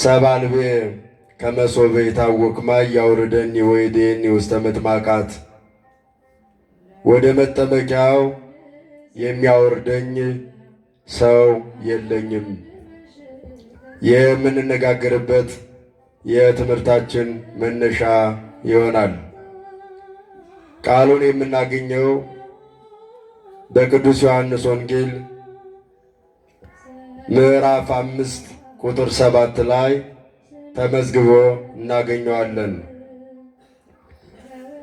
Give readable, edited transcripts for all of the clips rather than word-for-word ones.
ሰባልቤ ከመሶበ የታወክ ማይ ያውርደኒ ወይዴኒ ውስተ ምጥማቃት። ወደ መጠመቂያው የሚያወርደኝ ሰው የለኝም። የምንነጋገርበት የትምህርታችን መነሻ ይሆናል። ቃሉን የምናገኘው በቅዱስ ዮሐንስ ወንጌል ምዕራፍ 5 ቁጥር 7 ላይ ተመዝግቦ እናገኘዋለን።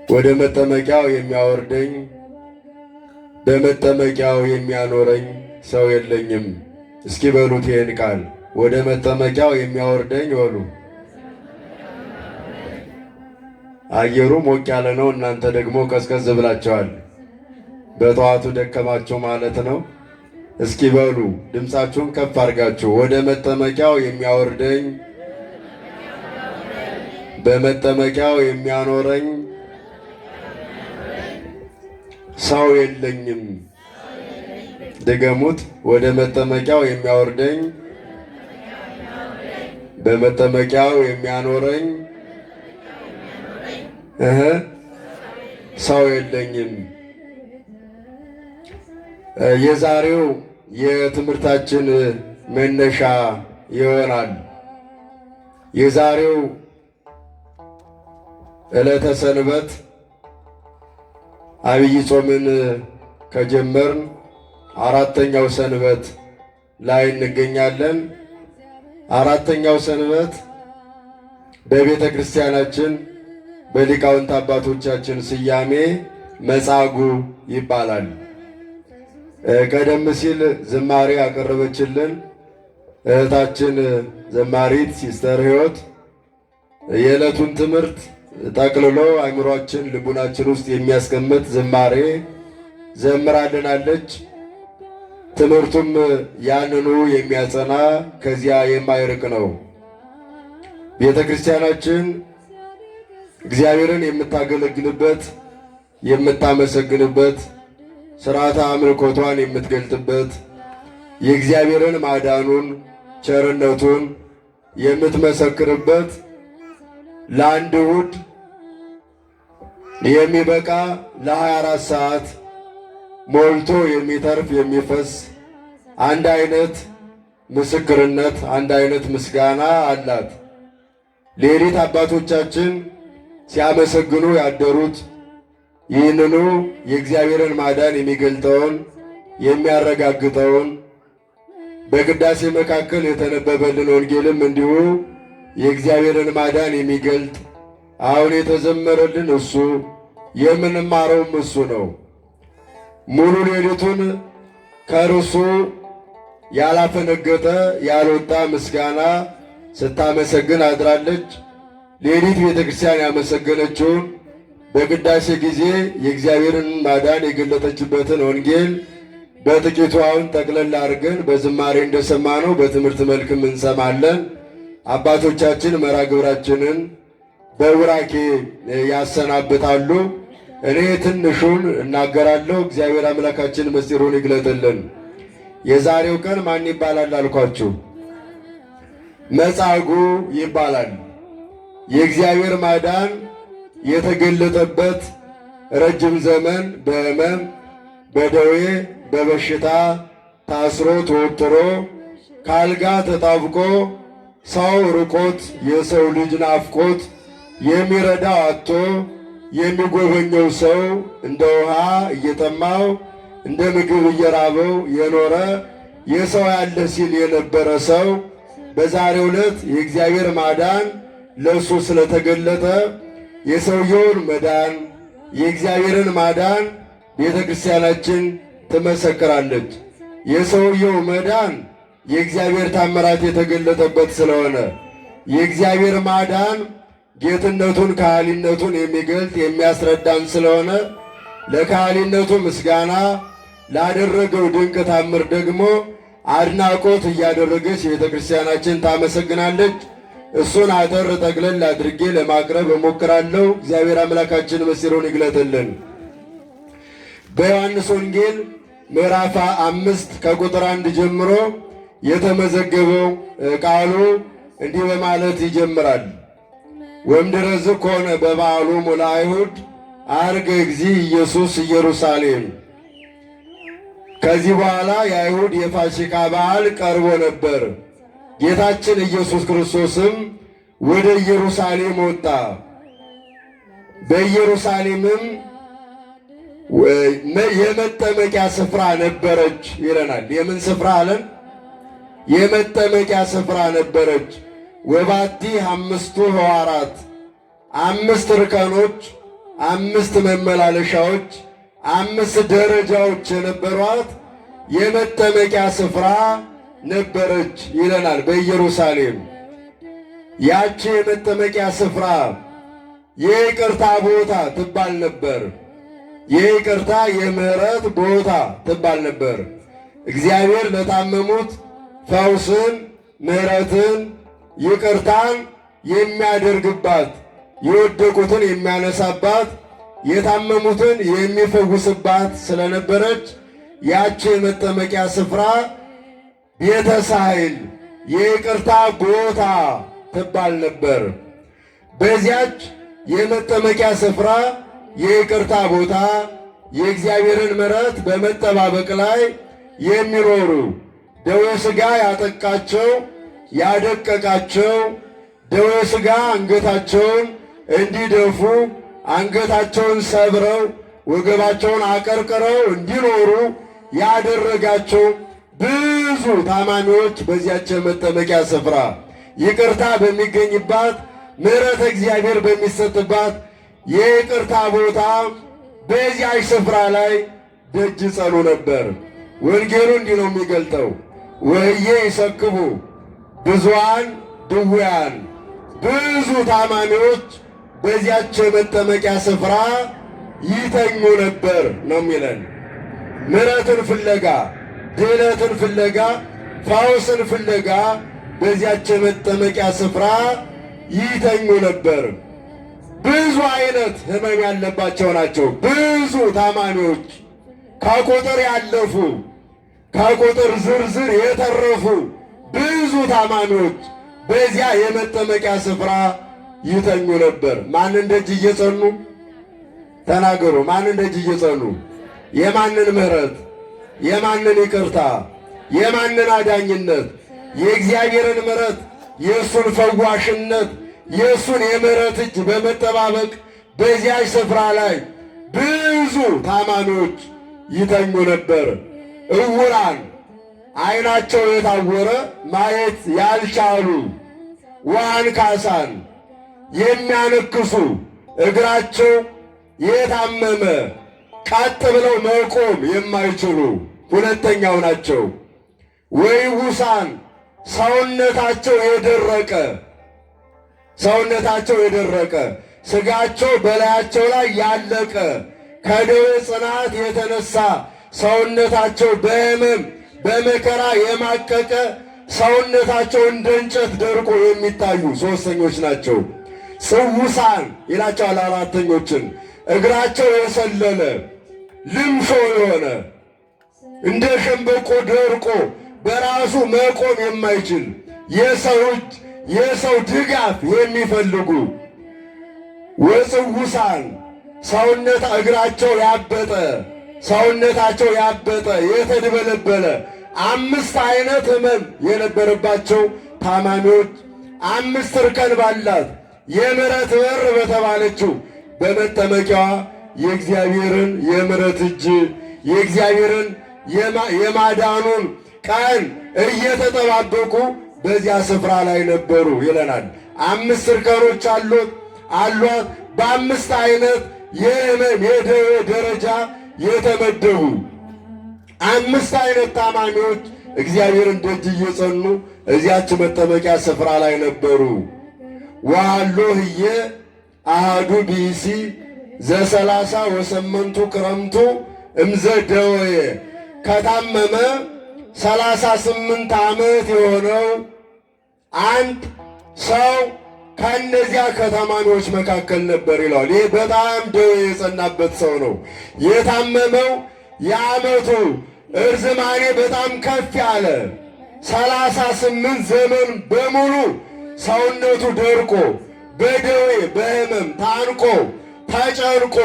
ወደ መጠመቂያው የሚያወርደኝ በመጠመቂያው የሚያኖረኝ ሰው የለኝም። እስኪ በሉት ይህን ቃል ወደ መጠመቂያው የሚያወርደኝ በሉ። አየሩ ሞቅ ያለ ነው። እናንተ ደግሞ ቀዝቀዝ ብላችኋል። በጠዋቱ ደከማቸው ማለት ነው። እስኪ በሉ ድምፃችሁን ከፍ አድርጋችሁ ወደ መጠመቂያው የሚያወርደኝ በመጠመቂያው የሚያኖረኝ ሰው የለኝም። ድገሙት። ወደ መጠመቂያው የሚያወርደኝ በመጠመቂያው የሚያኖረኝ ሰው የለኝም። የዛሬው የትምህርታችን መነሻ ይሆናል። የዛሬው ዕለተ ሰንበት አብይ ጾምን ከጀመርን አራተኛው ሰንበት ላይ እንገኛለን። አራተኛው ሰንበት በቤተ ክርስቲያናችን በሊቃውንት አባቶቻችን ስያሜ መጻጉዕ ይባላል። ቀደም ሲል ዝማሬ ያቀረበችልን እህታችን ዘማሪት ሲስተር ሕይወት የዕለቱን ትምህርት ጠቅልሎ አእምሯችን ልቡናችን ውስጥ የሚያስቀምጥ ዝማሬ ዘምራልናለች። ትምህርቱም ያንኑ የሚያጸና ከዚያ የማይርቅ ነው። ቤተ ክርስቲያናችን እግዚአብሔርን የምታገለግልበት የምታመሰግንበት ሥርዓተ አምልኮቷን የምትገልጥበት የእግዚአብሔርን ማዳኑን ቸርነቱን የምትመሰክርበት ለአንድ እሑድ የሚበቃ ለ24 ሰዓት ሞልቶ የሚተርፍ የሚፈስ አንድ አይነት ምስክርነት አንድ አይነት ምስጋና አላት። ሌሊት አባቶቻችን ሲያመሰግኑ ያደሩት ይህንኑ የእግዚአብሔርን ማዳን የሚገልጠውን የሚያረጋግጠውን በቅዳሴ መካከል የተነበበልን ወንጌልም እንዲሁ የእግዚአብሔርን ማዳን የሚገልጥ አሁን የተዘመረልን እሱ የምንማረውም እሱ ነው። ሙሉ ሌሊቱን ከርሱ ያላፈነገጠ ያልወጣ ምስጋና ስታመሰግን አድራለች። ሌሊት ቤተ ክርስቲያን ያመሰገነችውን በቅዳሴ ጊዜ የእግዚአብሔርን ማዳን የገለጠችበትን ወንጌል በጥቂቱ አሁን ጠቅለል አድርገን በዝማሬ እንደሰማነው በትምህርት መልክም እንሰማለን። አባቶቻችን መርሐ ግብራችንን በቡራኬ ያሰናብታሉ። እኔ ትንሹን እናገራለሁ። እግዚአብሔር አምላካችን ምስጢሩን ይግለጥልን። የዛሬው ቀን ማን ይባላል አልኳችሁ? መጻጉዕ ይባላል። የእግዚአብሔር ማዳን የተገለጠበት ረጅም ዘመን በሕመም በደዌ በበሽታ ታስሮ ተወጥሮ ካልጋ ተጣብቆ ሰው ርቆት የሰው ልጅ ናፍቆት የሚረዳው አጥቶ የሚጎበኘው ሰው እንደ ውሃ እየጠማው እንደ ምግብ እየራበው የኖረ የሰው ያለ ሲል የነበረ ሰው በዛሬው ዕለት የእግዚአብሔር ማዳን ለእሱ ስለተገለጠ የሰውየውን መዳን የእግዚአብሔርን ማዳን ቤተ ክርስቲያናችን ትመሰክራለች። የሰውየው መዳን የእግዚአብሔር ታምራት የተገለጠበት ስለሆነ የእግዚአብሔር ማዳን ጌትነቱን ከሃሊነቱን የሚገልጥ የሚያስረዳን ስለሆነ ለከሃሊነቱ ምስጋና ላደረገው ድንቅ ታምር ደግሞ አድናቆት እያደረገች ቤተ ክርስቲያናችን ታመሰግናለች። እሱን አጠር ጠቅለል አድርጌ ለማቅረብ እሞክራለሁ። እግዚአብሔር አምላካችን ምስጢሩን ይግለጥልን። በዮሐንስ ወንጌል ምዕራፍ 5 ከቁጥር 1 ጀምሮ የተመዘገበው ቃሉ እንዲህ በማለት ይጀምራል። ወእምድኅረ ዝኮነ በበዓሎሙ ለአይሁድ ዐርገ እግዚእ ኢየሱስ ኢየሩሳሌም። ከዚህ በኋላ የአይሁድ የፋሲካ በዓል ቀርቦ ነበር። ጌታችን ኢየሱስ ክርስቶስም ወደ ኢየሩሳሌም ወጣ። በኢየሩሳሌምም የመጠመቂያ ስፍራ ነበረች ይለናል። የምን ስፍራ አለን? የመጠመቂያ ስፍራ ነበረች። ወባቲ አምስቱ ኅዋራት፣ 5 እርከኖች፣ 5 መመላለሻዎች፣ 5 ደረጃዎች የነበሯት የመጠመቂያ ስፍራ ነበረች ይለናል። በኢየሩሳሌም ያቺ የመጠመቂያ ስፍራ የይቅርታ ቦታ ትባል ነበር። የይቅርታ የምህረት ቦታ ትባል ነበር። እግዚአብሔር ለታመሙት ፈውስን፣ ምህረትን፣ ይቅርታን የሚያደርግባት፣ የወደቁትን የሚያነሳባት፣ የታመሙትን የሚፈውስባት ስለነበረች ያቺ የመጠመቂያ ስፍራ ቤተ ሳይል የይቅርታ ቦታ ትባል ነበር። በዚያች የመጠመቂያ ስፍራ የይቅርታ ቦታ የእግዚአብሔርን ምሕረት በመጠባበቅ ላይ የሚኖሩ ደዌ ሥጋ ያጠቃቸው ያደቀቃቸው፣ ደዌ ሥጋ አንገታቸውን እንዲደፉ አንገታቸውን ሰብረው ወገባቸውን አቀርቅረው እንዲኖሩ ያደረጋቸው ብዙ ታማሚዎች በዚያች የመጠመቂያ ስፍራ ይቅርታ በሚገኝባት ምሕረተ እግዚአብሔር በሚሰጥባት የይቅርታ ቦታ በዚያች ስፍራ ላይ ደጅ ጸኑ ነበር። ወንጌሉ እንዲህ ነው የሚገልጠው። ወህዬ ይሰክቡ ብዙኃን ድውያን፣ ብዙ ታማሚዎች በዚያች የመጠመቂያ ስፍራ ይተኙ ነበር ነው የሚለን። ምሕረትን ፍለጋ፣ ድኅነትን ፍለጋ፣ ፈውስን ፍለጋ በዚያች የመጠመቂያ ስፍራ ይተኙ ነበር። ብዙ አይነት ሕመም ያለባቸው ናቸው። ብዙ ታማሚዎች ከቁጥር ያለፉ ከቁጥር ዝርዝር የተረፉ ብዙ ታማሚዎች በዚያ የመጠመቂያ ስፍራ ይተኙ ነበር። ማንን ደጅ እየጸኑ ተናገሩ? ማንን ደጅ እየጸኑ? የማንን ምሕረት? የማንን ይቅርታ? የማንን አዳኝነት? የእግዚአብሔርን ምሕረት፣ የእሱን ፈዋሽነት፣ የእሱን የምሕረት እጅ በመጠባበቅ በዚያች ስፍራ ላይ ብዙ ታማሚዎች ይተኙ ነበር። እውራን፣ ዓይናቸው የታወረ ማየት ያልቻሉ፣ ወአንካሳን፣ የሚያነክሱ፣ እግራቸው የታመመ ቀጥ ብለው መቆም የማይችሉ ሁለተኛው ናቸው። ወይቡሳን፣ ሰውነታቸው የደረቀ ሥጋቸው በላያቸው ላይ ያለቀ ከደዌ ጽናት የተነሳ ሰውነታቸው በሕመም በመከራ የማቀቀ ሰውነታቸው እንደ እንጨት ደርቆ የሚታዩ ሦስተኞች ናቸው። ጽውሳን ይላቸዋል አራተኞችን። እግራቸው የሰለለ ልምሾ የሆነ እንደ ሸምበቆ ደርቆ በራሱ መቆም የማይችል የሰው ድጋፍ የሚፈልጉ ወጽውሳን እግራቸው ያበጠ ሰውነታቸው ያበጠ የተድበለበለ 5 አይነት ሕመም የነበረባቸው ታማሚዎች 5 እርከን ባላት የምሕረት በር በተባለችው በመጠመቂያዋ የእግዚአብሔርን የምሕረት እጅ የእግዚአብሔርን የማዳኑን ቀን እየተጠባበቁ በዚያ ስፍራ ላይ ነበሩ ይለናል። 5 እርከኖች አሏት። በ5 አይነት የሕመም የደዌ ደረጃ የተመደቡ 5 አይነት ታማሚዎች እግዚአብሔርን ደጅ እየጸኑ እዚያች መጠመቂያ ስፍራ ላይ ነበሩ። ወሃሎ ህየ አሃዱ ብእሲ ዘ38 ክረምቱ እምዘ ደወየ፣ ከታመመ 38 ዓመት የሆነው አንድ ሰው ከእነዚያ ከታማሚዎች መካከል ነበር ይለዋል። ይህ በጣም ደዌ የጸናበት ሰው ነው። የታመመው የዓመቱ እርዝማኔ በጣም ከፍ ያለ 38 ዘመን በሙሉ ሰውነቱ ደርቆ በደዌ በሕመም ታንቆ ተጨንቆ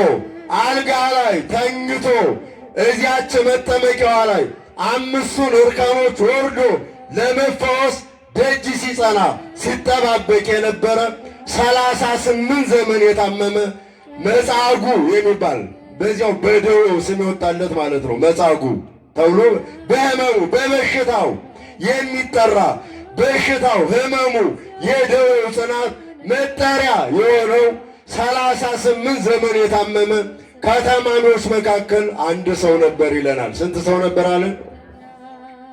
አልጋ ላይ ተኝቶ እዚያች መጠመቂያዋ ላይ 5ቱን እርከኖች ወርዶ ለመፈወስ ደጅ ሲጸና ሲጠባበቅ የነበረ 38 ዘመን የታመመ መጻጉዕ የሚባል በዚያው በደዌው ስም የወጣለት ማለት ነው። መጻጉዕ ተብሎ በሕመሙ በበሽታው የሚጠራ በሽታው ሕመሙ የደዌው ጽናት መጠሪያ የሆነው 38 ዘመን የታመመ ከታማሚዎች መካከል አንድ ሰው ነበር ይለናል። ስንት ሰው ነበር አለ?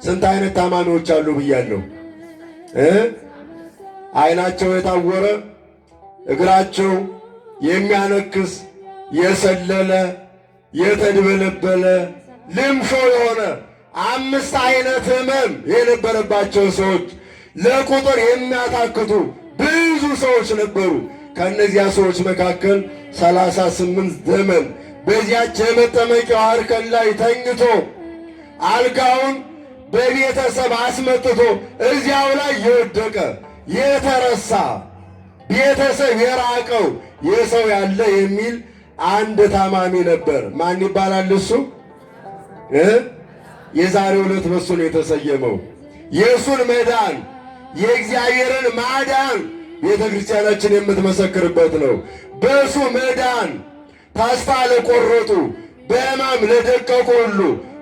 ስንት አይነት ታማሚዎች አሉ ብያለሁ። ዓይናቸው የታወረ፣ እግራቸው የሚያነክስ፣ የሰለለ፣ የተድበለበለ፣ ልምሾ የሆነ 5 አይነት ሕመም የነበረባቸው ሰዎች፣ ለቁጥር የሚያታክቱ ብዙ ሰዎች ነበሩ። ከእነዚያ ሰዎች መካከል 38 ዘመን በዚያች የመጠመቂያው እርከን ላይ ተኝቶ አልጋውን በቤተሰብ አስመጥቶ እዚያው ላይ የወደቀ የተረሳ ቤተሰብ የራቀው የሰው ያለ የሚል አንድ ታማሚ ነበር። ማን ይባላል እሱ? የዛሬው ዕለት በሱ ነው የተሰየመው። የእሱን መዳን የእግዚአብሔርን ማዳን ቤተ ክርስቲያናችን የምትመሰክርበት ነው። በእሱ መዳን ተስፋ ለቆረጡ በሕማም ለደቀቁ ሁሉ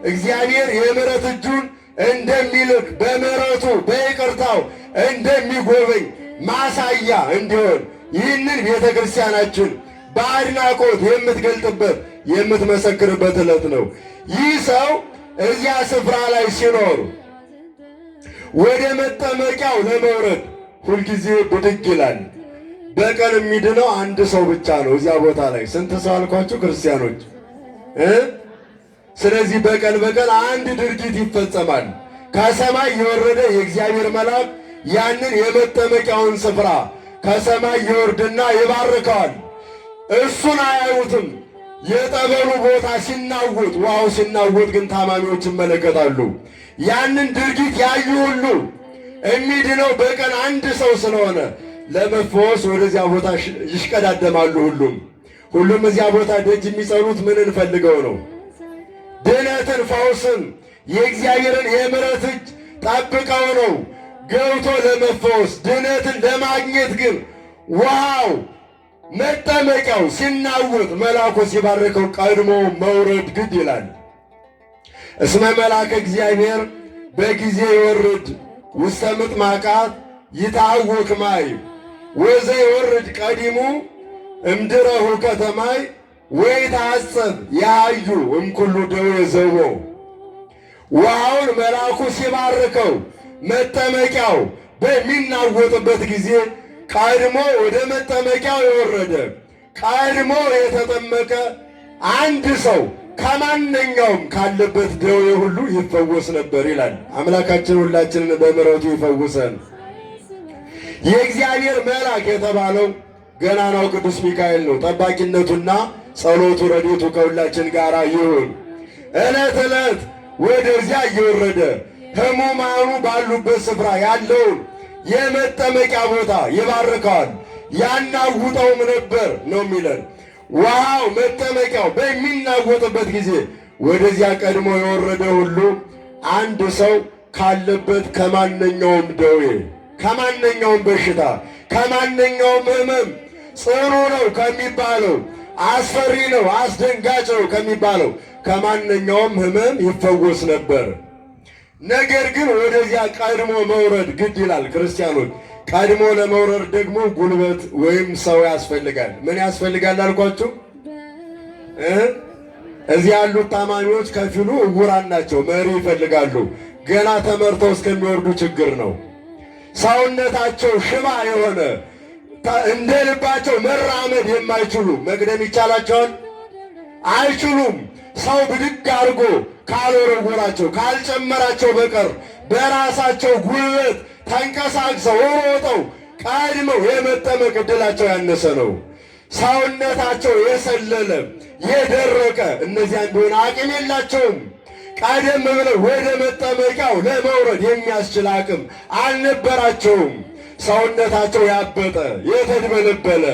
እግዚአብሔር የምሕረት እጁን እንደሚልክ በምሕረቱ በይቅርታው እንደሚጎበኝ ማሳያ እንዲሆን ይህንን ቤተ ክርስቲያናችን በአድናቆት የምትገልጥበት የምትመሰክርበት ዕለት ነው። ይህ ሰው እዚያ ስፍራ ላይ ሲኖር ወደ መጠመቂያው ለመውረድ ሁልጊዜ ብድግ ይላል። በቀን የሚድነው አንድ ሰው ብቻ ነው እዚያ ቦታ ላይ። ስንት ሰው አልኳችሁ ክርስቲያኖች? ስለዚህ በቀን አንድ ድርጊት ይፈጸማል። ከሰማይ የወረደ የእግዚአብሔር መልአክ ያንን የመጠመቂያውን ስፍራ ከሰማይ ይወርድና ይባርከዋል። እሱን አያዩትም። የጠበሉ ቦታ ሲናወጥ፣ ውሃው ሲናወጥ ግን ታማሚዎች ይመለከታሉ። ያንን ድርጊት ያዩ ሁሉ የሚድነው በቀን አንድ ሰው ስለሆነ ለመፈወስ ወደዚያ ቦታ ይሽቀዳደማሉ። ሁሉም እዚያ ቦታ ደጅ የሚጸኑት ምን እንፈልገው ነው? ድነትን፣ ፈውስን፣ የእግዚአብሔርን የምሕረት እጅ ጠብቀው ነው ገብቶ ለመፈወስ። ድነትን ለማግኘት ግን ውሃው መጠመቂያው ሲናወጥ መልአኩ ሲባርከው ቀድሞ መውረድ ግድ ይላል። እስመ መልአከ እግዚአብሔር በጊዜ ይወርድ ውስተ ምጥማቃት ይታወክ ማይ ወዘ ይወርድ ቀዲሙ እምድረሁ ከተማይ ወይታጸብ ያዩ እምኩሉ ደዌ ዘቦ። ውሃውን መልአኩ ሲባርከው መጠመቂያው በሚናወጥበት ጊዜ ቀድሞ ወደ መጠመቂያው የወረደ ቀድሞ የተጠመቀ አንድ ሰው ከማንኛውም ካለበት ደዌ ሁሉ ይፈወስ ነበር ይላል። አምላካችን ሁላችንን በምሕረቱ ይፈውሰን። የእግዚአብሔር መልአክ የተባለው ገናናው ቅዱስ ሚካኤል ነው። ጠባቂነቱና ጸሎቱ ረድኤቱ ከሁላችን ጋር ይሁን። ዕለት ዕለት ወደዚያ እየወረደ ሕሙማኑ ባሉበት ስፍራ ያለውን የመጠመቂያ ቦታ ይባርከዋል። ያናውጠውም ነበር ነው የሚለን። ውሃው መጠመቂያው በሚናወጥበት ጊዜ ወደዚያ ቀድሞ የወረደ ሁሉ አንድ ሰው ካለበት ከማንኛውም ደዌ፣ ከማንኛውም በሽታ፣ ከማንኛውም ሕመም ጽኑ ነው ከሚባለው፣ አስፈሪ ነው አስደንጋጭ ነው ከሚባለው ከማንኛውም ሕመም ይፈወስ ነበር። ነገር ግን ወደዚያ ቀድሞ መውረድ ግድ ይላል። ክርስቲያኖች ቀድሞ ለመውረድ ደግሞ ጉልበት ወይም ሰው ያስፈልጋል። ምን ያስፈልጋል አልኳችሁ? እዚህ ያሉት ታማሚዎች ከፊሉ እውራን ናቸው፣ መሪ ይፈልጋሉ። ገና ተመርተው እስከሚወርዱ ችግር ነው። ሰውነታቸው ሽባ የሆነ እንደ ልባቸው መራመድ የማይችሉ መቅደም ይቻላቸዋል? አይችሉም። ሰው ብድግ አድርጎ ካልወረወራቸው ካልጨመራቸው በቀር በራሳቸው ጉልበት ተንቀሳቅሰው ሮጠው ቀድመው የመጠመቅ ዕድላቸው ያነሰ ነው። ሰውነታቸው የሰለለ የደረቀ እነዚያ እንደሆነ አቅም የላቸውም። ቀደም ብለው ወደ መጠመቂያው ለመውረድ የሚያስችል አቅም አልነበራቸውም። ሰውነታቸው ያበጠ የተድበለበለ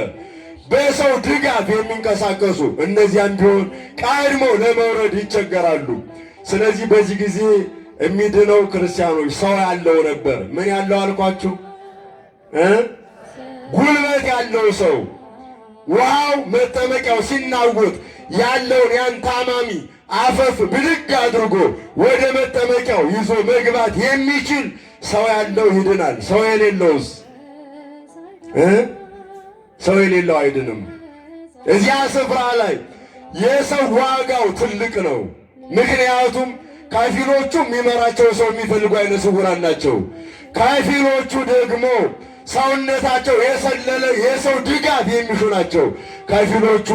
በሰው ድጋፍ የሚንቀሳቀሱ እነዚያም ቢሆን ቀድመው ለመውረድ ይቸገራሉ። ስለዚህ በዚህ ጊዜ የሚድነው ክርስቲያኖች ሰው ያለው ነበር። ምን ያለው አልኳችሁ? ጉልበት ያለው ሰው ውሃው መጠመቂያው ሲናወጥ ያለውን ያን ታማሚ አፈፍ ብድግ አድርጎ ወደ መጠመቂያው ይዞ መግባት የሚችል ሰው ያለው ይድናል። ሰው የሌለውስ ሰው የሌለው አይድንም። እዚያ ስፍራ ላይ የሰው ዋጋው ትልቅ ነው። ምክንያቱም ከፊሎቹ የሚመራቸው ሰው የሚፈልጉ አይነ ስውራን ናቸው። ከፊሎቹ ደግሞ ሰውነታቸው የሰለለ የሰው ድጋፍ የሚሹ ናቸው። ከፊሎቹ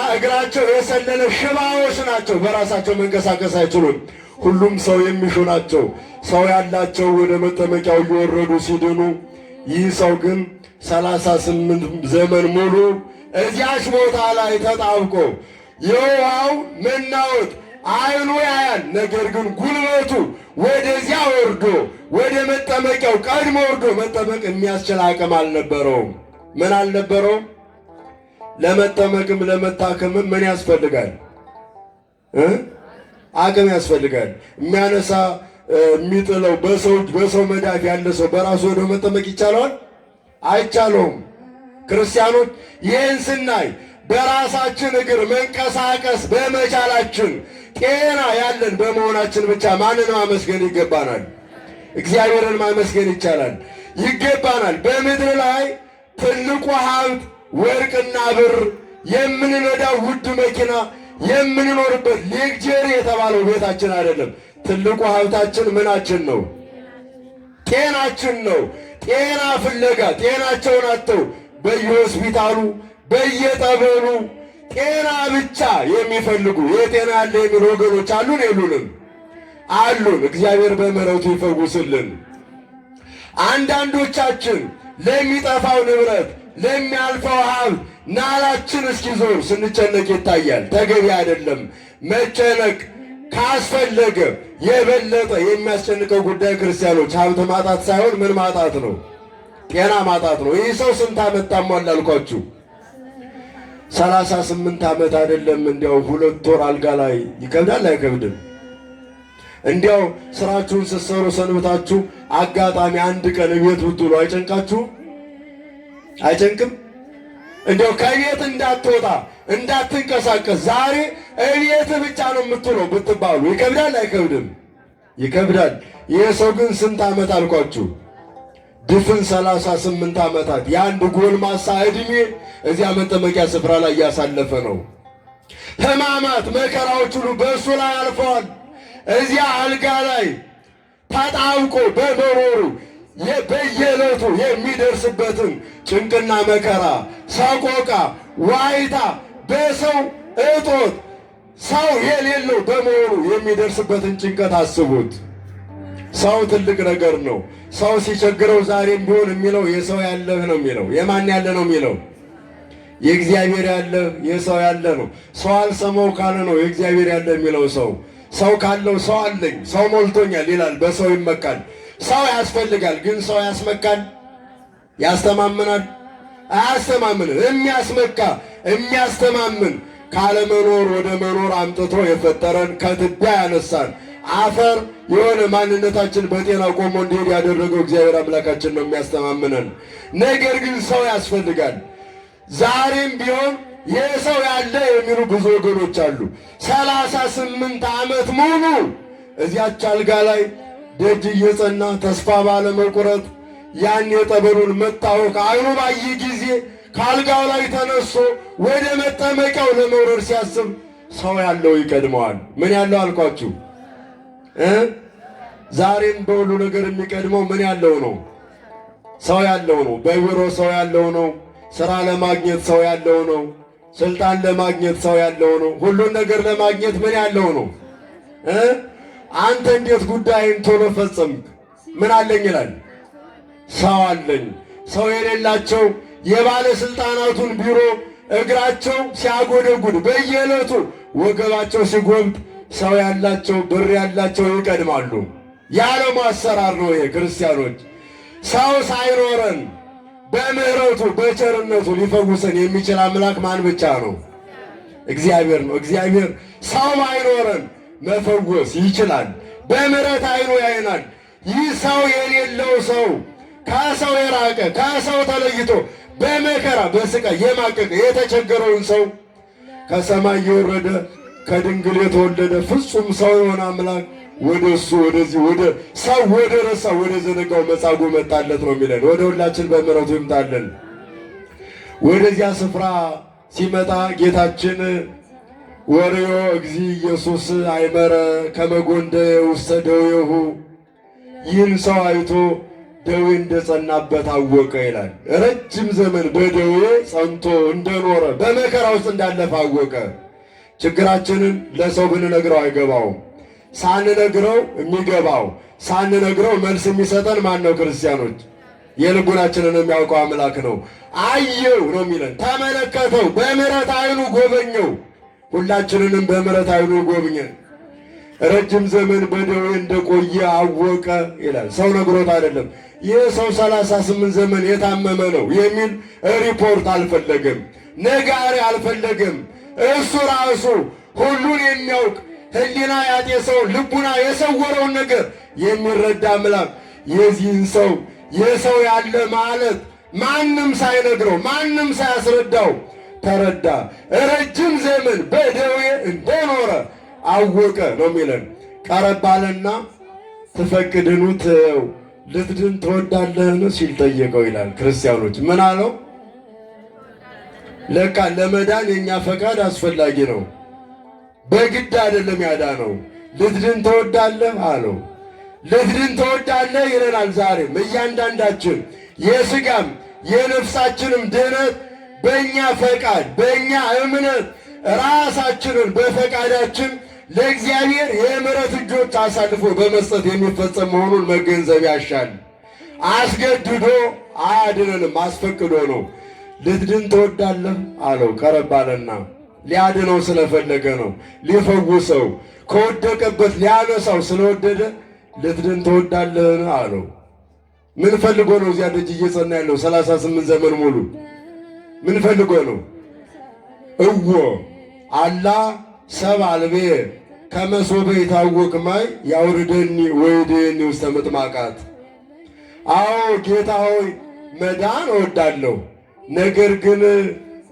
እግራቸው የሰለለ ሽባዎች ናቸው። በራሳቸው መንቀሳቀስ አይችሉም። ሁሉም ሰው የሚሹ ናቸው። ሰው ያላቸው ወደ መጠመቂያው እየወረዱ ሲድኑ፣ ይህ ሰው ግን 38 ዘመን ሙሉ እዚያች ቦታ ላይ ተጣብቆ የውሃው መናወጥ አይኑ ያያል። ነገር ግን ጉልበቱ ወደዚያ ወርዶ ወደ መጠመቂያው ቀድሞ ወርዶ መጠመቅ የሚያስችል አቅም አልነበረውም። ምን አልነበረውም? ለመጠመቅም ለመታከምም ምን ያስፈልጋል? አቅም ያስፈልጋል። የሚያነሳ የሚጥለው በሰው መዳፍ ያለ ሰው በራሱ ወደ መጠመቅ ይቻለዋል? አይቻለውም። ክርስቲያኖች ይህን ስናይ በራሳችን እግር መንቀሳቀስ በመቻላችን ጤና ያለን በመሆናችን ብቻ ማንን ማመስገን ይገባናል? እግዚአብሔርን ማመስገን ይገባናል። በምድር ላይ ትልቁ ሀብት ወርቅና ብር፣ የምንነዳው ውድ መኪና፣ የምንኖርበት ሌክቸር የተባለው ቤታችን አይደለም። ትልቁ ሀብታችን ምናችን ነው? ጤናችን ነው። ጤና ፍለጋ ጤናቸውን አጥተው በየሆስፒታሉ በየጠበሉ ጤና ብቻ የሚፈልጉ የጤና ያለ የሚሉ ወገኖች አሉን የሉንም? አሉን። እግዚአብሔር በምሕረቱ ይፈውስልን። አንዳንዶቻችን ለሚጠፋው ንብረት ለሚያልፈው ሀብት ናላችን እስኪዞር ስንጨነቅ ይታያል። ተገቢ አይደለም። መጨነቅ ካስፈለገ የበለጠ የሚያስጨንቀው ጉዳይ ክርስቲያኖች ሀብት ማጣት ሳይሆን ምን ማጣት ነው? ጤና ማጣት ነው። ይህ ሰው ስንት ዓመት ታሟል አልኳችሁ? 38 ዓመት አይደለም። እንዲያው 2 ወር አልጋ ላይ ይከብዳል አይከብድም? እንዲያው ስራችሁን ስትሰሩ ሰንብታችሁ አጋጣሚ አንድ ቀን ቤት ብትውሉ አይጨንቃችሁ? አይጨንቅም? እንዲያው ከቤት እንዳትወጣ እንዳትንቀሳቀስ ዛሬ እቤት ብቻ ነው የምትውለው ብትባሉ ይከብዳል አይከብድም? ይከብዳል። ይህ ሰው ግን ስንት ዓመት አልኳችሁ? ድፍን 38 ዓመታት የአንድ ጎልማሳ ዕድሜ እዚያ መጠመቂያ ስፍራ ላይ እያሳለፈ ነው። ሕማማት መከራዎች ሁሉ በእሱ ላይ አልፈዋል። እዚያ አልጋ ላይ ተጣብቆ በመኖሩ በየዕለቱ የሚደርስበትን ጭንቅና መከራ፣ ሰቆቃ፣ ዋይታ በሰው እጦት ሰው የሌለው በመሆኑ የሚደርስበትን ጭንቀት አስቡት። ሰው ትልቅ ነገር ነው። ሰው ሲቸግረው ዛሬም ቢሆን የሚለው የሰው ያለህ ነው የሚለው። የማን ያለ ነው የሚለው? የእግዚአብሔር ያለህ የሰው ያለ ነው። ሰው አልሰማው ካለ ነው የእግዚአብሔር ያለ የሚለው። ሰው ካለው ሰው አለኝ ሰው ሞልቶኛል ይላል። በሰው ይመካል። ሰው ያስፈልጋል፣ ግን ሰው ያስመካል? ያስተማምናል? አያስተማምንም። የሚያስመካ የሚያስተማምን ካለመኖር ወደ መኖር አምጥቶ የፈጠረን ከትቢያ ያነሳን አፈር የሆነ ማንነታችን በጤና ቆሞ እንዲሄድ ያደረገው እግዚአብሔር አምላካችን ነው የሚያስተማምነን። ነገር ግን ሰው ያስፈልጋል። ዛሬም ቢሆን የሰው ያለ የሚሉ ብዙ ወገኖች አሉ። 38 ዓመት ሙሉ እዚያች አልጋ ላይ ደጅ እየጸና ተስፋ ባለመቁረጥ ያን የጠበሉን መታወክ አይኑ ባየ ጊዜ ከአልጋው ላይ ተነስቶ ወደ መጠመቂያው ለመውረድ ሲያስብ ሰው ያለው ይቀድመዋል። ምን ያለው አልኳችሁ? ዛሬም በሁሉ ነገር የሚቀድመው ምን ያለው ነው? ሰው ያለው ነው። በቢሮ ሰው ያለው ነው። ስራ ለማግኘት ሰው ያለው ነው። ስልጣን ለማግኘት ሰው ያለው ነው። ሁሉን ነገር ለማግኘት ምን ያለው ነው? አንተ እንዴት ጉዳይን ቶሎ ፈጸምክ? ምን አለኝ ይላል። ሰው አለኝ። ሰው የሌላቸው የባለስልጣናቱን ቢሮ እግራቸው ሲያጎደጉድ በየዕለቱ ወገባቸው ሲጎብጥ ሰው ያላቸው ብር ያላቸው ይቀድማሉ። የዓለሙ አሰራር ነው ይሄ። ክርስቲያኖች ሰው ሳይኖረን በምሕረቱ በቸርነቱ ሊፈውሰን የሚችል አምላክ ማን ብቻ ነው? እግዚአብሔር ነው። እግዚአብሔር ሰው ባይኖረን መፈወስ ይችላል። በምሕረት ዓይኑ ያይናል። ይህ ሰው የሌለው ሰው ከሰው የራቀ ከሰው ተለይቶ በመከራ በስቃይ የማቀቀ የተቸገረውን ሰው ከሰማይ የወረደ ከድንግል የተወለደ ፍጹም ሰው የሆነ አምላክ ወደ እሱ ወደዚህ ወደ ሰው ወደ ረሳው ወደ ዘነጋው መጻጉዕ መጣለት ነው የሚለን። ወደ ሁላችን በምሕረቱ ይምጣልን። ወደዚያ ስፍራ ሲመጣ ጌታችን ወርዮ እግዚ ኢየሱስ አይመረ ከመጎንደ ውስተ ደዌሁ፣ ይህን ሰው አይቶ ደዌ እንደጸናበት አወቀ ይላል። ረጅም ዘመን በደዌ ጸንቶ እንደኖረ በመከራ ውስጥ እንዳለፈ አወቀ። ችግራችንን ለሰው ብንነግረው አይገባውም። ሳንነግረው የሚገባው ሳንነግረው መልስ የሚሰጠን ማን ነው? ክርስቲያኖች። የልቡናችንን የሚያውቀው አምላክ ነው። አየው ነው የሚለን፣ ተመለከተው፣ በምሕረት ዓይኑ ጎበኘው። ሁላችንንም በምሕረት ዓይኑ ጎብኘን። ረጅም ዘመን በደዌ እንደቆየ አወቀ ይላል። ሰው ነግሮት አይደለም። ይህ ሰው 38 ዘመን የታመመ ነው የሚል ሪፖርት አልፈለገም፣ ነጋሪ አልፈለገም። እሱ ራሱ ሁሉን የሚያውቅ ሕሊና ያጤሰው ልቡና የሰወረውን ነገር የሚረዳ አምላክ የዚህን ሰው የሰው ያለ ማለት ማንም ሳይነግረው ማንም ሳያስረዳው ተረዳ። ረጅም ዘመን በደዌ እንደኖረ አወቀ ነው የሚለን። ቀረብ አለና ትፈቅድኑ ትየው ልትድን ትወዳለህን ሲል ጠየቀው ይላል። ክርስቲያኖች ምን አለው? ለካ ለመዳን የኛ ፈቃድ አስፈላጊ ነው። በግድ አይደለም ያዳነው። ልትድን ትወዳለህ አለው። ልትድን ትወዳለህ ይለናል። ዛሬም እያንዳንዳችን የሥጋም የነፍሳችንም ድነት በእኛ ፈቃድ በእኛ እምነት ራሳችንን በፈቃዳችን ለእግዚአብሔር የምሕረት እጆች አሳልፎ በመስጠት የሚፈጸም መሆኑን መገንዘብ ያሻል። አስገድዶ አያድነንም፣ አስፈቅዶ ነው። ልትድን ትወዳለህ አለው። ቀረብ አለና ሊያድነው ስለፈለገ ነው። ሊፈውሰው ከወደቀበት ሊያነሳው ስለወደደ ልትድን ትወዳለህን አለው። ምን ፈልጎ ነው እዚያ ደጅ እየጸና ያለው 38 ዘመን ሙሉ? ምን ፈልጎ ነው? እዎ አላ ሰብ አልቤ ከመሶበ የታወቅ ማይ ያውርደኒ ወይድኒ ውስተ ምጥማቃት። አዎ ጌታ ሆይ መዳን እወዳለሁ፣ ነገር ግን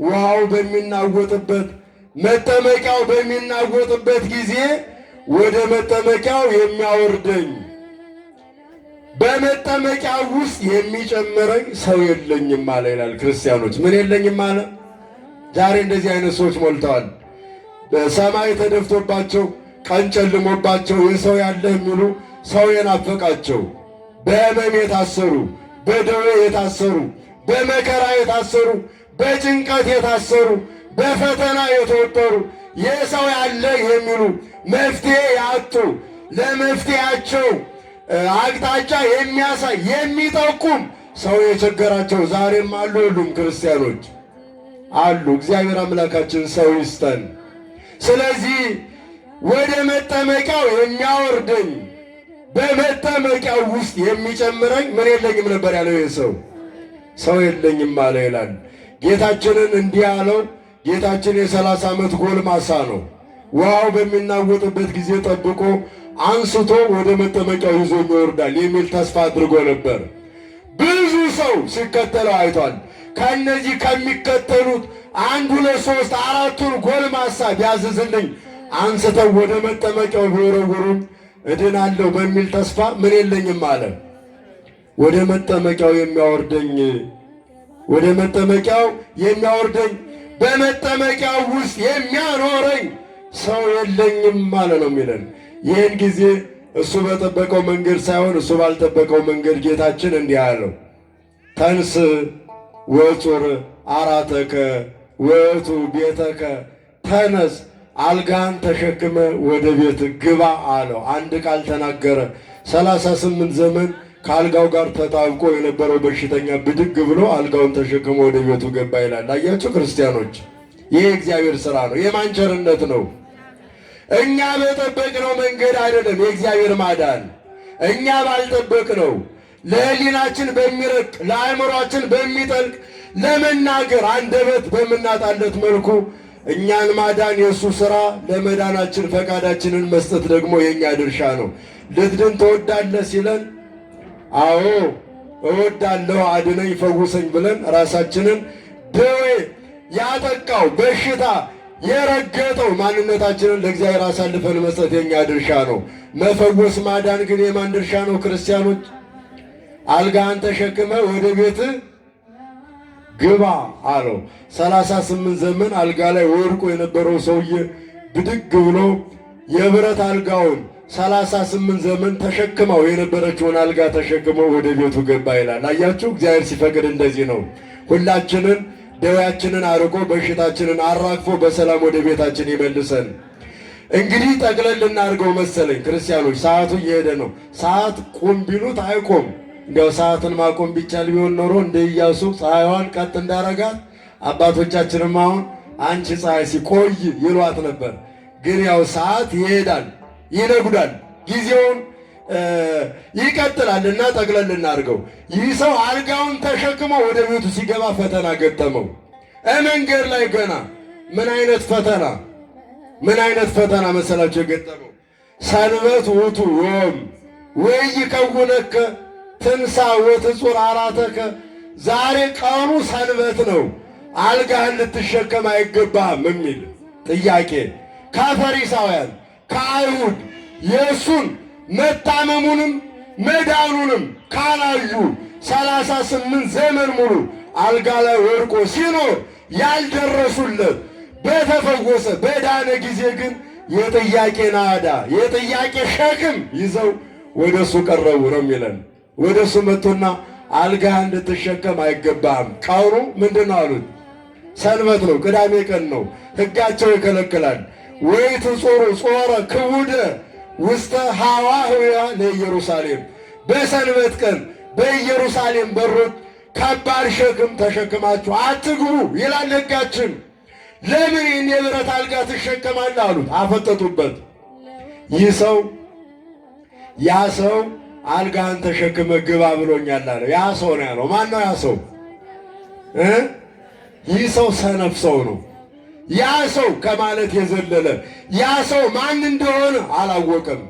ውሃው በሚናወጥበት መጠመቂያው በሚናወጥበት ጊዜ ወደ መጠመቂያው የሚያወርደኝ በመጠመቂያው ውስጥ የሚጨምረኝ ሰው የለኝም አለ ይላል። ክርስቲያኖች ምን የለኝም አለ? ዛሬ እንደዚህ አይነት ሰዎች ሞልተዋል። በሰማይ ተደፍቶባቸው ቀን ጨልሞባቸው የሰው ያለህ የሚሉ ሰው የናፈቃቸው በሕመም የታሰሩ በደዌ የታሰሩ በመከራ የታሰሩ በጭንቀት የታሰሩ በፈተና የተወጠሩ የሰው ያለ የሚሉ መፍትሄ ያጡ ለመፍትሄያቸው አቅጣጫ የሚያሳይ የሚጠቁም ሰው የቸገራቸው ዛሬም አሉ። ሁሉም ክርስቲያኖች አሉ። እግዚአብሔር አምላካችን ሰው ይስጠን። ስለዚህ ወደ መጠመቂያው የሚያወርደኝ በመጠመቂያው ውስጥ የሚጨምረኝ ምን የለኝም ነበር ያለው። ይህ ሰው የለኝም አለ ይላል። ጌታችንን እንዲህ አለው። ጌታችን የ30 ዓመት ጎልማሳ ነው። ውሃው በሚናወጥበት ጊዜ ጠብቆ አንስቶ ወደ መጠመቂያው ይዞ ይወርዳል የሚል ተስፋ አድርጎ ነበር። ብዙ ሰው ሲከተለው አይቷል። ከእነዚህ ከሚከተሉት 1 2 3 4ቱን ጎልማሳ ቢያዝዝልኝ አንስተው ወደ መጠመቂያው ቢወረውሩኝ እድናለሁ በሚል ተስፋ ምን የለኝም አለ። ወደ መጠመቂያው የሚያወርደኝ ወደ መጠመቂያው የሚያወርደኝ በመጠመቂያው ውስጥ የሚያኖረኝ ሰው የለኝም አለ ነው የሚለን። ይህን ጊዜ እሱ በጠበቀው መንገድ ሳይሆን እሱ ባልጠበቀው መንገድ ጌታችን እንዲህ አለው፣ ተንስ ወጹር አራተከ ወቱ ቤተከ፣ ተነስ አልጋን ተሸክመ ወደ ቤት ግባ አለው። አንድ ቃል ተናገረ። 38 ዘመን ከአልጋው ጋር ተጣብቆ የነበረው በሽተኛ ብድግ ብሎ አልጋውን ተሸክሞ ወደ ቤቱ ገባ ይላል። አያችሁ ክርስቲያኖች፣ ይህ እግዚአብሔር ሥራ ነው። የማን ቸርነት ነው? እኛ በጠበቅነው መንገድ አይደለም የእግዚአብሔር ማዳን። እኛ ባልጠበቅነው ለሕሊናችን በሚረቅ ለአእምሯችን በሚጠልቅ ለመናገር አንደበት በምናጣለት መልኩ እኛን ማዳን የእሱ ሥራ፣ ለመዳናችን ፈቃዳችንን መስጠት ደግሞ የእኛ ድርሻ ነው። ልትድን ትወዳለህ ሲለን አዎ እወዳለሁ አድነኝ ፈውሰኝ ብለን ራሳችንን ደዌ ያጠቃው በሽታ የረገጠው ማንነታችንን ለእግዚአብሔር አሳልፈን መስጠት የኛ ድርሻ ነው። መፈወስ ማዳን ግን የማን ድርሻ ነው? ክርስቲያኖች አልጋህን ተሸክመ ወደ ቤት ግባ አለው። 38 ዘመን አልጋ ላይ ወድቆ የነበረው ሰውዬ ብድግ ብሎ የብረት አልጋውን 38 ዘመን ተሸክመው የነበረችውን አልጋ ተሸክመው ወደ ቤቱ ገባ ይላል። አያችሁ፣ እግዚአብሔር ሲፈቅድ እንደዚህ ነው። ሁላችንን ደዌያችንን አርቆ በሽታችንን አራግፎ በሰላም ወደ ቤታችን ይመልሰን። እንግዲህ ጠቅለል ልናድርገው መሰለኝ ክርስቲያኖች፣ ሰዓቱ እየሄደ ነው። ሰዓት ቁም ቢሉት አይቆም። እንዲያው ሰዓትን ማቆም ቢቻል ቢሆን ኖሮ እንደ ኢያሱ ፀሐይዋን ቀጥ እንዳረጋት አባቶቻችንም አሁን አንቺ ፀሐይ ሲቆይ ይሏት ነበር። ግን ያው ሰዓት ይሄዳል፣ ይነጉዳል፣ ጊዜውን ይቀጥላል እና ጠቅለል እናድርገው። ይህ ሰው አልጋውን ተሸክሞ ወደ ቤቱ ሲገባ ፈተና ገጠመው። መንገድ ላይ ገና ምን አይነት ፈተና መሰላቸው የገጠመው? ሰንበት ውእቱ ዮም ወኢይከውነከ ትንሣ ወትጹር አራተከ። ዛሬ ቀኑ ሰንበት ነው፣ አልጋህን ልትሸከም አይገባህም የሚል ጥያቄ ከፈሪሳውያን ከአይሁድ የእሱን መታመሙንም መዳኑንም ካላዩ 38 ዘመን ሙሉ አልጋ ላይ ወድቆ ሲኖር ያልደረሱለት በተፈወሰ በዳነ ጊዜ ግን የጥያቄ ናዳ የጥያቄ ሸክም ይዘው ወደ እሱ ቀረቡ ነው የሚለን። ወደ እሱ መጥቶና አልጋህን ልትሸከም አይገባህም። ቀኑ ምንድን ነው አሉት? ሰንበት ነው፣ ቅዳሜ ቀን ነው። ሕጋቸው ይከለክላል። ወይ ትጾሩ ጾረ ክቡደ ውስተ ሐዋህያ ለኢየሩሳሌም፣ በሰንበት ቀን በኢየሩሳሌም በሮች ከባድ ሸክም ተሸክማችሁ አትግቡ ይላል ሕጋችን። ለምን ይህን የብረት አልጋ ትሸከማለህ አሉት። አፈጠጡበት። ያ ሰው አልጋህን ተሸክመ ግባ ብሎኛል አለ። ያ ሰው ነው ያለው። ማን ነው ያ ሰው? ይህ ሰው ሰነፍ ሰው ነው። ያ ሰው ከማለት የዘለለ ያ ሰው ማን እንደሆነ አላወቀም።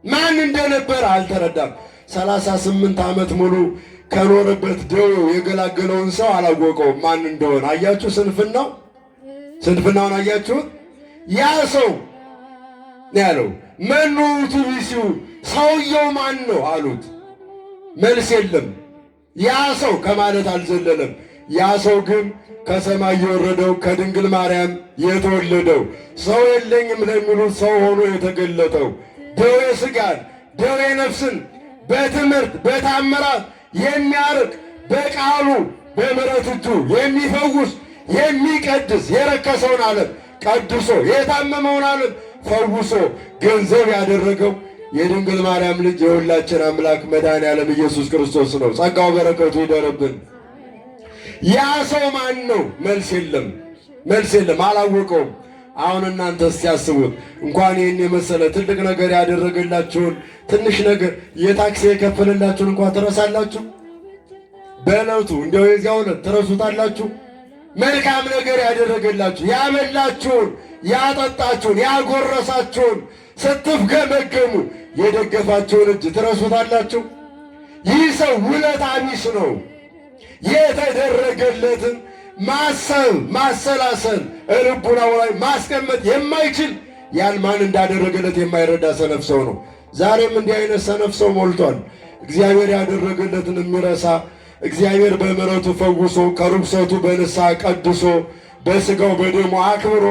ማን እንደነበረ አልተረዳም። 38 ዓመት ሙሉ ከኖረበት ደዌው የገላገለውን ሰው አላወቀውም ማን እንደሆነ። አያችሁ ስንፍናውን አያችሁት? ያ ሰው ያለው መኑ ውእቱ ብእሲሁ፣ ሰውየው ማን ነው አሉት። መልስ የለም። ያ ሰው ከማለት አልዘለለም። ያ ሰው ግን ከሰማይ የወረደው ከድንግል ማርያም የተወለደው ሰው የለኝም ለሚሉት ሰው ሆኖ የተገለጠው ደዌ ሥጋን ደዌ ነፍስን በትምህርት በታምራት የሚያርቅ በቃሉ በምሕረት እጁ የሚፈውስ የሚቀድስ የረከሰውን ዓለም ቀድሶ የታመመውን ዓለም ፈውሶ ገንዘብ ያደረገው የድንግል ማርያም ልጅ የሁላችን አምላክ መድኃኔዓለም ኢየሱስ ክርስቶስ ነው። ጸጋው በረከቱ ይደርብን። ያ ሰው ማን ነው? መልስ የለም፣ አላወቀውም። አሁን እናንተ ሲያስቡት እንኳን ይህን የመሰለ ትልቅ ነገር ያደረገላችሁን ትንሽ ነገር የታክሲ የከፈለላችሁን እንኳን ትረሳላችሁ? በዕለቱ እንዲያው የዚያው ዕለት ትረሱታላችሁ? መልካም ነገር ያደረገላችሁ ያበላችሁን፣ ያጠጣችሁን፣ ያጎረሳችሁን ስትፍገመገሙ የደገፋችሁን እጅ ትረሱታላችሁ? ይህ ሰው ውለታ ቢስ ነው። የተደረገለትን ማሰብ ማሰላሰል ልቡናው ላይ ማስቀመጥ የማይችል ያን ማን እንዳደረገለት የማይረዳ ሰነፍ ሰው ነው። ዛሬም እንዲህ አይነት ሰነፍ ሰው ሞልቷል። እግዚአብሔር ያደረገለትን የሚረሳ እግዚአብሔር በምሕረቱ ፈውሶ ከርኩሰቱ በንስሐ ቀድሶ በሥጋው በደሙ አክብሮ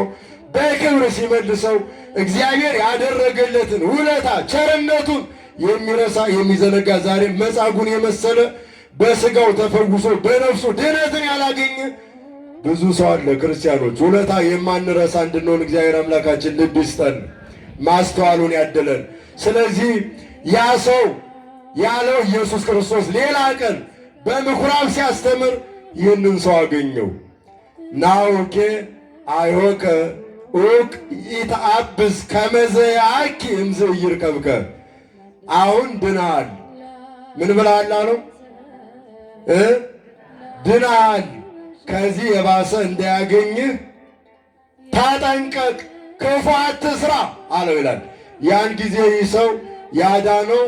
በክብር ሲመልሰው እግዚአብሔር ያደረገለትን ውለታ ቸርነቱን የሚረሳ የሚዘነጋ ዛሬም መጻጉዕን የመሰለ በሥጋው ተፈውሶ በነፍሱ ድነትን ያላገኘ ብዙ ሰው አለ። ክርስቲያኖች ውለታ የማንረሳ እንድንሆን እግዚአብሔር አምላካችን ልብ ይስጠን፣ ማስተዋሉን ያድለን። ስለዚህ ያ ሰው ያለው ኢየሱስ ክርስቶስ ሌላ ቀን በምኩራብ ሲያስተምር ይህንን ሰው አገኘው። ናውኬ አይሆከ ኡቅ ኢተአብስ ከመዘ ያኪ እምዝ ይርከብከ። አሁን ድናል፣ ምን ብለሃል አለው? ድናል፣ ከዚህ የባሰ እንዳያገኝህ ተጠንቀቅ፣ ክፉ አትስራ አለው ይላል። ያን ጊዜ ይህ ሰው ያዳነው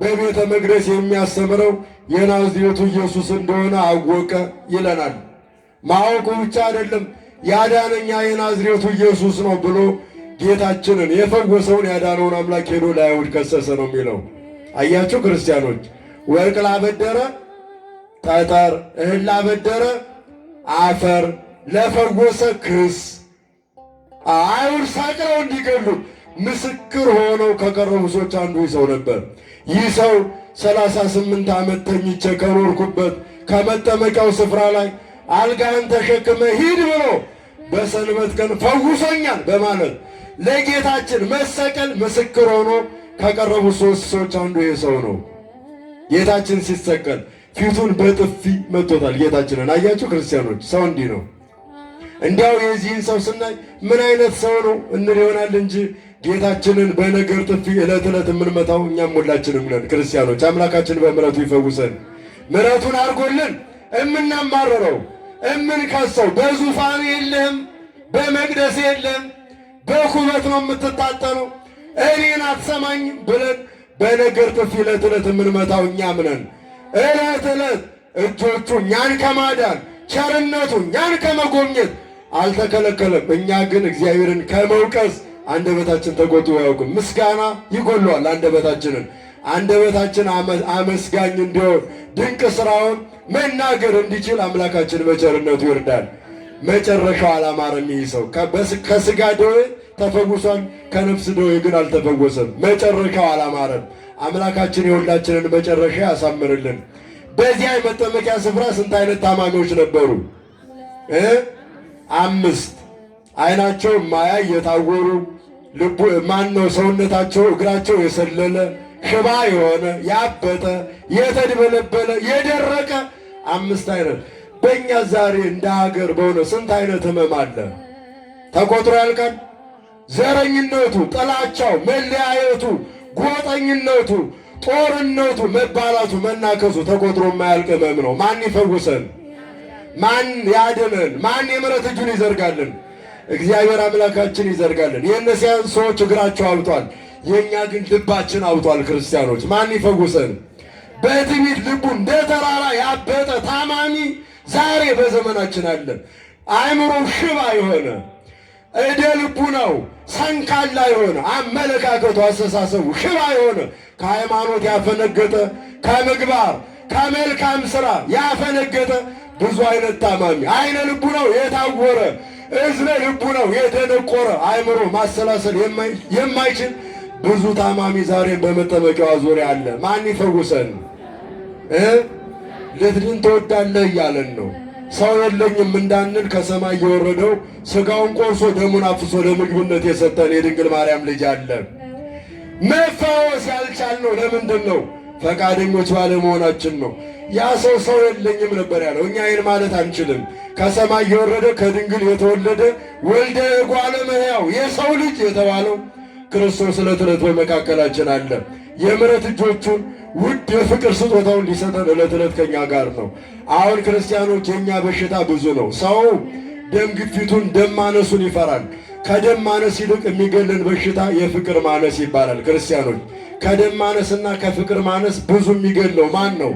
በቤተ መቅደስ የሚያስተምረው የናዝሬቱ ኢየሱስ እንደሆነ አወቀ ይለናል። ማወቁ ብቻ አይደለም፣ ያዳነኛ የናዝሬቱ ኢየሱስ ነው ብሎ ጌታችንን የፈወሰውን ያዳነውን አምላክ ሄዶ ለአይሁድ ከሰሰ ነው የሚለው። አያችሁ ክርስቲያኖች፣ ወርቅ ላበደረ ጠጠር፣ እህል ላበደረ አፈር፣ ለፈወሰ ክስ። አይሁድ ሰቅለው እንዲገሉት ምስክር ሆነው ከቀረቡ ሰዎች አንዱ ሰው ነበር። ይህ ሰው 38 ዓመት ተኝቼ ከኖርኩበት ከመጠመቂያው ስፍራ ላይ አልጋን ተሸክመ ሂድ ብሎ በሰንበት ቀን ፈውሶኛል በማለት ለጌታችን መሰቀል ምስክር ሆኖ ከቀረቡ ሶስት ሰዎች አንዱ ይህ ሰው ነው። ጌታችን ሲሰቀል ፊቱን በጥፊ መቶታል ጌታችንን። አያችሁ ክርስቲያኖች፣ ሰው እንዲህ ነው። እንዲያው የዚህን ሰው ስናይ ምን አይነት ሰው ነው እንል ይሆናል እንጂ ጌታችንን በነገር ጥፊ ዕለት ዕለት የምንመታው እኛም ሁላችንም ነን ክርስቲያኖች። አምላካችን በምሕረቱ ይፈውሰን። ምሕረቱን አድርጎልን እምናማረረው እምንከሰው በዙፋን የለህም፣ በመቅደስ የለህም፣ በኩበት ነው የምትታጠነው፣ እኔን አትሰማኝም ብለን በነገር ጥፊ ዕለት ዕለት የምንመታው እኛም ነን። ዕለት ዕለት እጆቹ እኛን ከማዳን ቸርነቱ እኛን ከመጎብኘት አልተከለከለም። እኛ ግን እግዚአብሔርን ከመውቀስ አንደበታችን ተቆጥቦ አያውቅም። ምስጋና ይጎለዋል አንደበታችንን። አንደበታችን አመስጋኝ እንዲሆን ድንቅ ሥራውን መናገር እንዲችል አምላካችን በቸርነቱ ይርዳል። መጨረሻው አላማረም። ይህ ሰው ከሥጋ ደዌ ተፈውሷል፣ ከነፍስ ደዌ ግን አልተፈወሰም። መጨረሻው አላማረም። አምላካችን የሁላችንን መጨረሻ ያሳምርልን። በዚያ የመጠመቂያ ስፍራ ስንት አይነት ታማሚዎች ነበሩ? 5። ዓይናቸው ማያይ የታወሩ፣ ሰውነታቸው እግራቸው የሰለለ፣ ሽባ የሆነ፣ ያበጠ፣ የተድበለበለ፣ የደረቀ 5 አይነት። በእኛ ዛሬ እንደ ሀገር በሆነ ስንት አይነት ህመም አለ? ተቆጥሮ ያልቃል? ዘረኝነቱ፣ ጥላቻው፣ መለያየቱ፣ ጎጠኝነቱ፣ ጦርነቱ፣ መባላቱ፣ መናከሱ ተቆጥሮ የማያልቅ ህመም ነው። ማን ይፈውሰን? ማን ያድነን? ማን የምሕረት እጁን ይዘርጋልን? እግዚአብሔር አምላካችን ይዘርጋልን። የእነዚያን ሰዎች እግራቸው አብጧል፣ የእኛ ግን ልባችን አብጧል። ክርስቲያኖች ማን ይፈውሰን? በትዕቢት ልቡ እንደ ተራራ ያበጠ ታማሚ ዛሬ በዘመናችን አለ። አእምሮ ሽባ የሆነ እደ ልቡናው ሰንካላ የሆነ አመለካከቱ፣ አስተሳሰቡ ሽባ የሆነ ከሃይማኖት ያፈነገጠ ከምግባር ከመልካም ሥራ ያፈነገጠ ብዙ አይነት ታማሚ፣ አይነ ልቡናው የታወረ እዝነ ልቡናው የደነቆረ አእምሮ ማሰላሰል የማይችል ብዙ ታማሚ ዛሬ በመጠመቂያዋ ዙሪያ አለ። ማን ይፈውሰን? ልትድን ትወዳለህ እያለን ነው። ሰው የለኝም እንዳንል ከሰማይ የወረደው ሥጋውን ቆርሶ ደሙን አፍሶ ለምግብነት የሰጠን የድንግል ማርያም ልጅ አለ። መፈወስ ያልቻልነው ለምንድን ነው? ፈቃደኞች ባለመሆናችን ነው። ያ ሰው የለኝም ነበር ያለው። እኛ ይህን ማለት አንችልም። ከሰማይ የወረደ ከድንግል የተወለደ ወልደ እጓለ እመሕያው የሰው ልጅ የተባለው ክርስቶስ ዕለት ዕለት በመካከላችን አለ። የምሕረት እጆቹን ውድ የፍቅር ስጦታውን ሊሰጠን ዕለት ዕለት ከኛ ጋር ነው። አሁን ክርስቲያኖች የኛ በሽታ ብዙ ነው። ሰው ደም ግፊቱን ደም ማነሱን ይፈራል። ከደም ማነስ ይልቅ የሚገለን በሽታ የፍቅር ማነስ ይባላል። ክርስቲያኖች ከደም ማነስና ከፍቅር ማነስ ብዙ የሚገለው ማን ነው?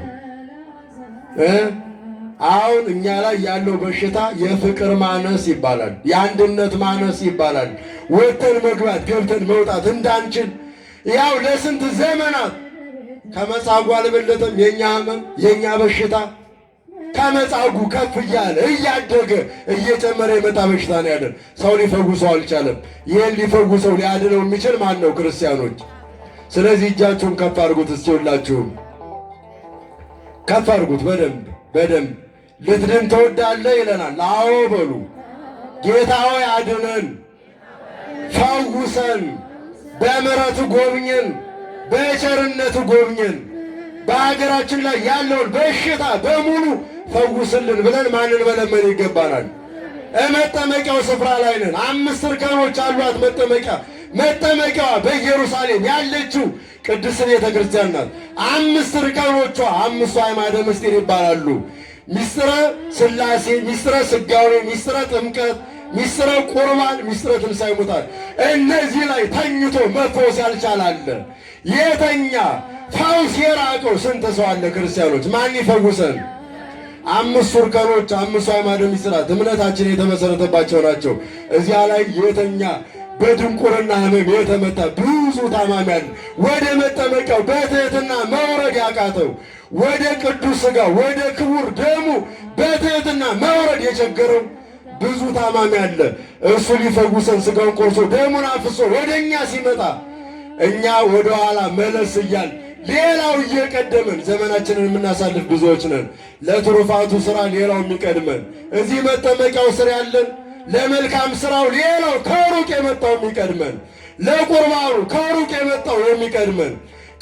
አሁን እኛ ላይ ያለው በሽታ የፍቅር ማነስ ይባላል። የአንድነት ማነስ ይባላል። ወጥተን መግባት ገብተን መውጣት እንዳንችል ያው ለስንት ዘመናት ከመጻጉ አልበለጠም። የኛ ህመም የኛ በሽታ ከመጻጉ ከፍ እያለ እያደገ እየጨመረ የመጣ በሽታ ነው ያለን። ሰው ሊፈውሰው አልቻለም። ይህን ሊፈውሰው ሊያድነው የሚችል ማን ነው? ክርስቲያኖች። ስለዚህ እጃችሁን ከፍ አድርጉት እስቲ ሁላችሁም ከፍ አድርጉት በደንብ። ልትድን ትወዳለህ ይለናል። አዎ በሉ። ጌታ ሆይ አድነን፣ ፈውሰን፣ በምሕረት ጎብኘን፣ በቸርነት ጎብኘን፣ በሀገራችን ላይ ያለውን በሽታ በሙሉ ፈውስልን ብለን ማንን መለመን ይገባናል? መጠመቂያው ስፍራ ላይ ነን። 5 እርከኖች አሏት መጠመቂያዋ በኢየሩሳሌም ያለችው ቅድስት ቤተ ክርስቲያን ናት። 5 እርከኖቿ 5 አዕማደ ምስጢር ይባላሉ። ሚስጥረ ሥላሴ፣ ሚስጥረ ሥጋዌ፣ ሚስጥረ ጥምቀት፣ ሚስጥረ ቁርባን፣ ሚስጥረ ትንሣኤ ሙታን። እነዚህ ላይ ተኝቶ መፈወስ ያልቻላለ የተኛ ፈውስ የራቀው ስንት ሰው አለ? ክርስቲያኖች ማን ይፈውሰን? 5 እርከኖች 5 አዕማደ ምስጢራት እምነታችን የተመሰረተባቸው ናቸው። እዚያ ላይ የተኛ በድንቁርና ሕመም የተመታ ብዙ ታማሚ አለ። ወደ መጠመቂያው በትሕትና መውረድ ያቃተው፣ ወደ ቅዱስ ሥጋ ወደ ክቡር ደሙ በትሕትና መውረድ የቸገረው ብዙ ታማሚ አለ። እሱ ሊፈውሰን ሥጋውን ቆርሶ ደሙን አፍሶ ወደ እኛ ሲመጣ እኛ ወደ ኋላ መለስ እያል ሌላው እየቀደመን ዘመናችንን የምናሳልፍ ብዙዎች ነን። ለትሩፋቱ ሥራ ሌላው የሚቀድመን፣ እዚህ መጠመቂያው ስር ያለን ለመልካም ሥራው ሌላው ከሩቅ የመጣው የሚቀድመን፣ ለቁርባኑ ከሩቅ የመጣው የሚቀድመን፣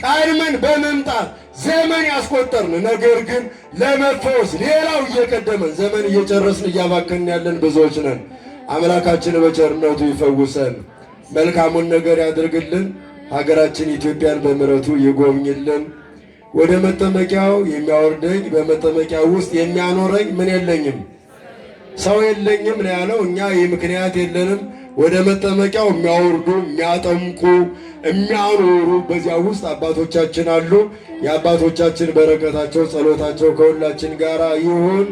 ቀድመን በመምጣት ዘመን ያስቆጠርን፣ ነገር ግን ለመፈወስ ሌላው እየቀደመን ዘመን እየጨረስን እያባከንን ያለን ብዙዎች ነን። አምላካችን በቸርነቱ ይፈውሰን፣ መልካሙን ነገር ያድርግልን። ሀገራችን ኢትዮጵያን በምሕረቱ ይጎብኝልን። ወደ መጠመቂያው የሚያወርደኝ በመጠመቂያው ውስጥ የሚያኖረኝ ምን የለኝም ሰው የለኝም ነው ያለው። እኛ ይህ ምክንያት የለንም። ወደ መጠመቂያው የሚያወርዱ የሚያጠምቁ የሚያኖሩ በዚያ ውስጥ አባቶቻችን አሉ። የአባቶቻችን በረከታቸው ጸሎታቸው ከሁላችን ጋር ይሁን።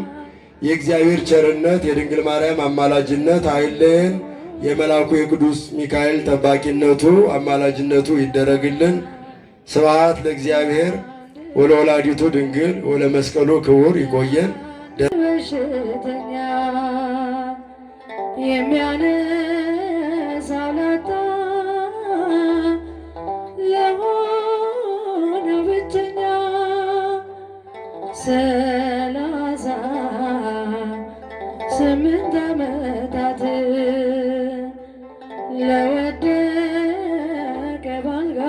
የእግዚአብሔር ቸርነት የድንግል ማርያም አማላጅነት አይለየን። የመልአኩ የቅዱስ ሚካኤል ጠባቂነቱ አማላጅነቱ ይደረግልን። ስብሐት ለእግዚአብሔር ወለወላዲቱ ድንግል ወለመስቀሉ ክቡር። ይቆየን። በሽተኛ የሚያነሳ ላጣ ለሆነ ብቸኛ 38 ዓመታት ለወደቀ ባልጋ